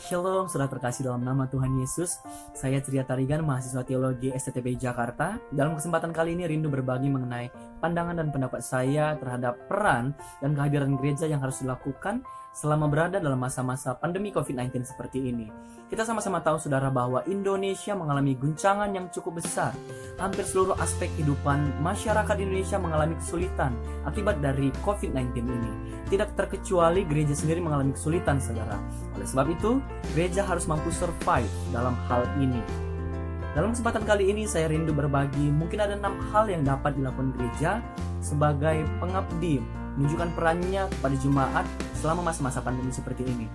Shalom, saudara terkasih dalam nama Tuhan Yesus. Saya Tria Tarigan, mahasiswa teologi STTB Jakarta. Dalam kesempatan kali ini rindu berbagi mengenai pandangan dan pendapat saya terhadap peran dan kehadiran gereja yang harus dilakukan selama berada dalam masa-masa pandemi COVID-19 seperti ini. Kita sama-sama tahu saudara bahwa Indonesia mengalami guncangan yang cukup besar. Hampir seluruh aspek kehidupan masyarakat Indonesia mengalami kesulitan akibat dari COVID-19 ini. Tidak terkecuali gereja sendiri mengalami kesulitan saudara. Oleh sebab itu, gereja harus mampu survive dalam hal ini. Dalam kesempatan kali ini saya rindu berbagi, mungkin ada 6 hal yang dapat dilakukan gereja sebagai pengabdi, menunjukkan perannya kepada jemaat selama masa-masa pandemi seperti ini.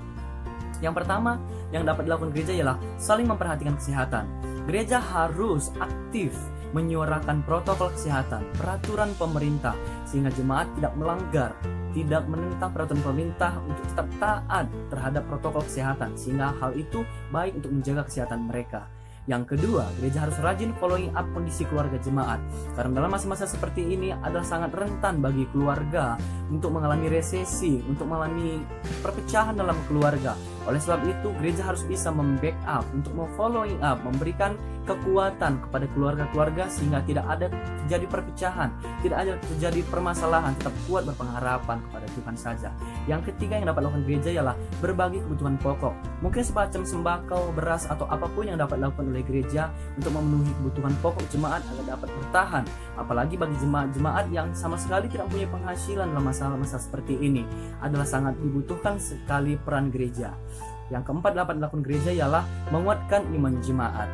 Yang pertama yang dapat dilakukan gereja ialah saling memperhatikan kesehatan. Gereja harus aktif menyuarakan protokol kesehatan, peraturan pemerintah, sehingga jemaat tidak melanggar, tidak menentang peraturan pemerintah untuk tetap taat terhadap protokol kesehatan, sehingga hal itu baik untuk menjaga kesehatan mereka. Yang kedua, gereja harus rajin following up kondisi keluarga jemaat, karena dalam masa-masa seperti ini adalah sangat rentan bagi keluarga untuk mengalami resesi, untuk mengalami perpecahan dalam keluarga. Oleh sebab itu, gereja harus bisa membackup, untuk following up, memberikan kekuatan kepada keluarga-keluarga sehingga tidak ada terjadi perpecahan, tidak ada terjadi permasalahan, tetap kuat berpengharapan kepada Tuhan saja. Yang ketiga yang dapat dilakukan gereja ialah berbagi kebutuhan pokok. Mungkin semacam sembako, beras, atau apapun yang dapat dilakukan oleh gereja untuk memenuhi kebutuhan pokok jemaat agar dapat bertahan. Apalagi bagi jemaat-jemaat yang sama sekali tidak punya penghasilan dalam masa-masa seperti ini, adalah sangat dibutuhkan sekali peran gereja. Yang keempat dapat dilakukan gereja ialah menguatkan iman jemaat.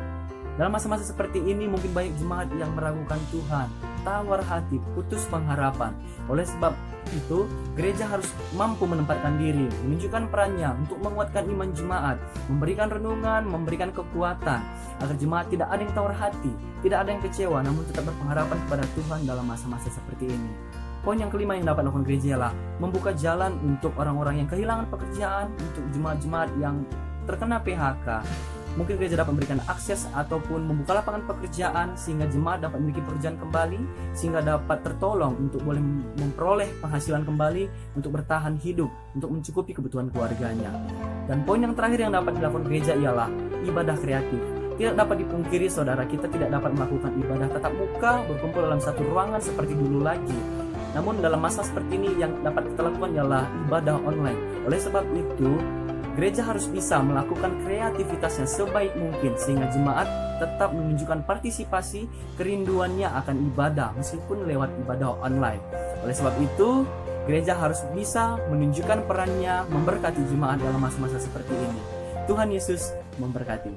Dalam masa-masa seperti ini mungkin banyak jemaat yang meragukan Tuhan, tawar hati, putus pengharapan. Oleh sebab itu, gereja harus mampu menempatkan diri, menunjukkan perannya untuk menguatkan iman jemaat, memberikan renungan, memberikan kekuatan, agar jemaat tidak ada yang tawar hati, tidak ada yang kecewa, namun tetap berpengharapan kepada Tuhan dalam masa-masa seperti ini. Poin yang kelima yang dapat dilakukan gereja ialah membuka jalan untuk orang-orang yang kehilangan pekerjaan, untuk jemaat-jemaat yang terkena PHK. Mungkin gereja dapat memberikan akses ataupun membuka lapangan pekerjaan sehingga jemaat dapat memiliki pekerjaan kembali, sehingga dapat tertolong untuk boleh memperoleh penghasilan kembali untuk bertahan hidup, untuk mencukupi kebutuhan keluarganya. Dan poin yang terakhir yang dapat dilakukan gereja ialah ibadah kreatif. Tidak dapat dipungkiri saudara, kita tidak dapat melakukan ibadah tatap muka, berkumpul dalam satu ruangan seperti dulu lagi. Namun dalam masa seperti ini yang dapat kita lakukan ialah ibadah online. Oleh sebab itu, gereja harus bisa melakukan kreativitasnya sebaik mungkin sehingga jemaat tetap menunjukkan partisipasi kerinduannya akan ibadah meskipun lewat ibadah online. Oleh sebab itu, gereja harus bisa menunjukkan perannya memberkati jemaat dalam masa-masa seperti ini. Tuhan Yesus memberkati.